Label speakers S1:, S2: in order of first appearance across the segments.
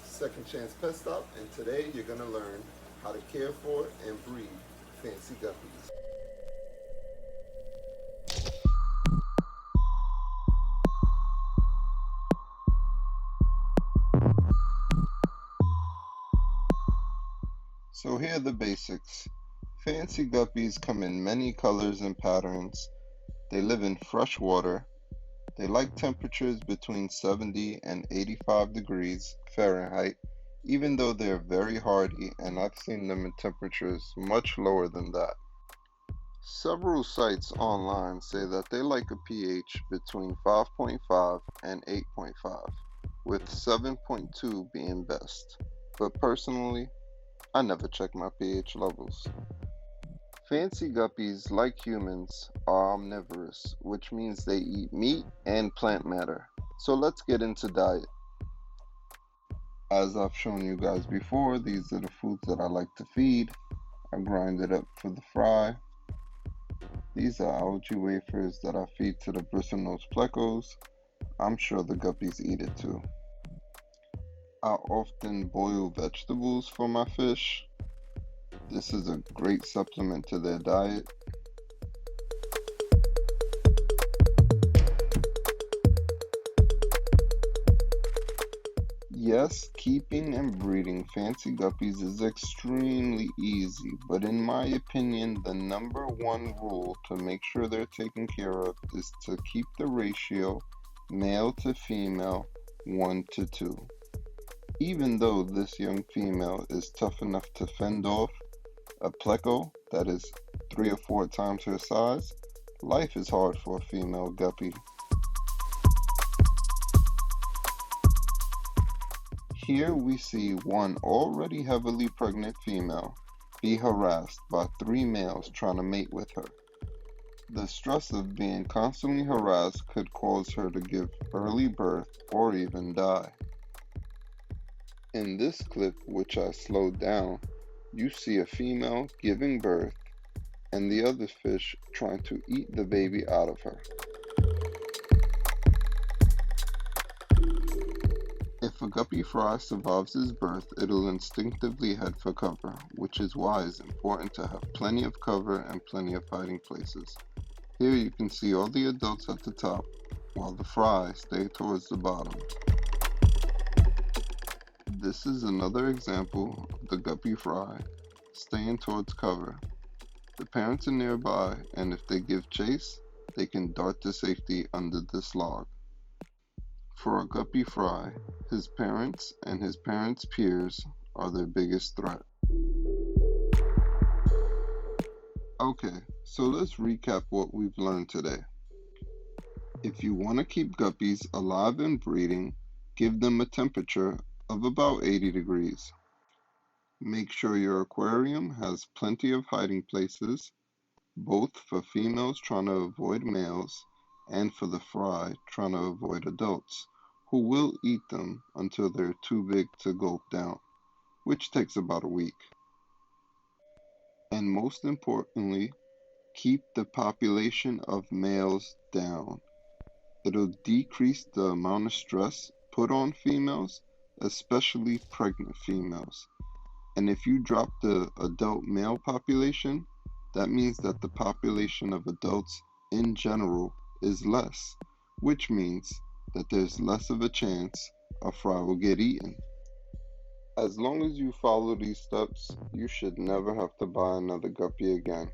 S1: with Second Chance Pet Stop, and today you're going to learn how to care for and breed fancy guppies. So here are the basics. Fancy guppies come in many colors and patterns. They live in fresh water. They like temperatures between 70 and 85 degrees Fahrenheit, even though they're very hardy, and I've seen them in temperatures much lower than that. Several sites online say that they like a pH between 5.5 and 8.5, with 7.2 being best. But personally, I never check my pH levels. Fancy guppies, like humans, are omnivorous, which means they eat meat and plant matter. So let's get into diet. As I've shown you guys before, these are the foods that I like to feed. I grind it up for the fry. These are algae wafers that I feed to the bristlenose plecos. I'm sure the guppies eat it too. I often boil vegetables for my fish. This is a great supplement to their diet. Yes, keeping and breeding fancy guppies is extremely easy, but in my opinion, the number one rule to make sure they're taken care of is to keep the ratio male to female 1 to 2. Even though this young female is tough enough to fend off a pleco that is 3 or 4 times her size, life is hard for a female guppy. Here we see one already heavily pregnant female be harassed by 3 males trying to mate with her. The stress of being constantly harassed could cause her to give early birth or even die. In this clip, which I slowed down, you see a female giving birth and the other fish trying to eat the baby out of her. If a guppy fry survives his birth, it'll instinctively head for cover, which is why it's important to have plenty of cover and plenty of hiding places. Here you can see all the adults at the top, while the fry stay towards the bottom. This is another example of the guppy fry staying towards cover. The parents are nearby, and if they give chase, they can dart to safety under this log. For a guppy fry, his parents and his parents' peers are their biggest threat. Okay, so let's recap what we've learned today. If you want to keep guppies alive and breeding, give them a temperature of about 80 degrees. Make sure your aquarium has plenty of hiding places, both for females trying to avoid males and for the fry trying to avoid adults, who will eat them until they're too big to gulp down, which takes about a week. And most importantly, keep the population of males down. It'll decrease the amount of stress put on females, especially pregnant females. And if you drop the adult male population, that means that the population of adults in general is less, which means that there's less of a chance a fry will get eaten. As long as you follow these steps, you should never have to buy another guppy again.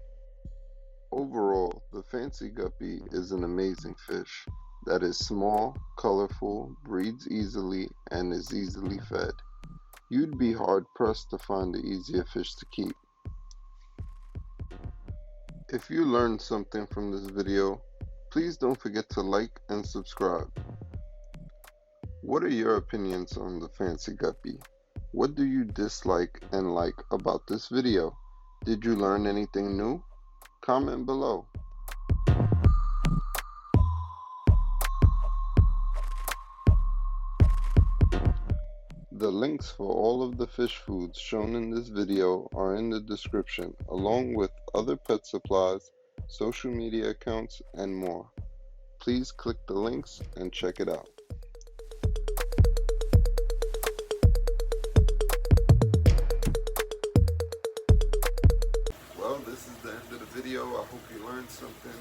S1: Overall, the fancy guppy is an amazing fish that is small, colorful, breeds easily, and is easily fed. You'd be hard-pressed to find an easier fish to keep. If you learned something from this video, please don't forget to like and subscribe. What are your opinions on the fancy guppy? What do you dislike and like about this video? Did you learn anything new? Comment below. The links for all of the fish foods shown in this video are in the description, along with other pet supplies, social media accounts, and more. Please click the links and check it out. video. I hope you learned something.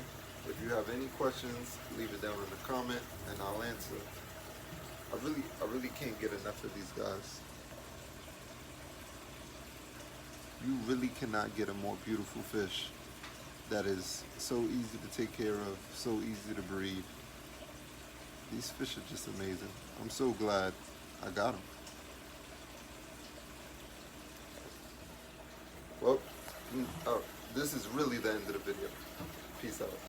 S1: If you have any questions, leave it down in the comment and I'll answer. I really can't get enough of these guys. You really cannot get a more beautiful fish that is so easy to take care of, so easy to breed. These fish are just amazing. I'm so glad I got them. Well, this is really the end of the video. Peace out.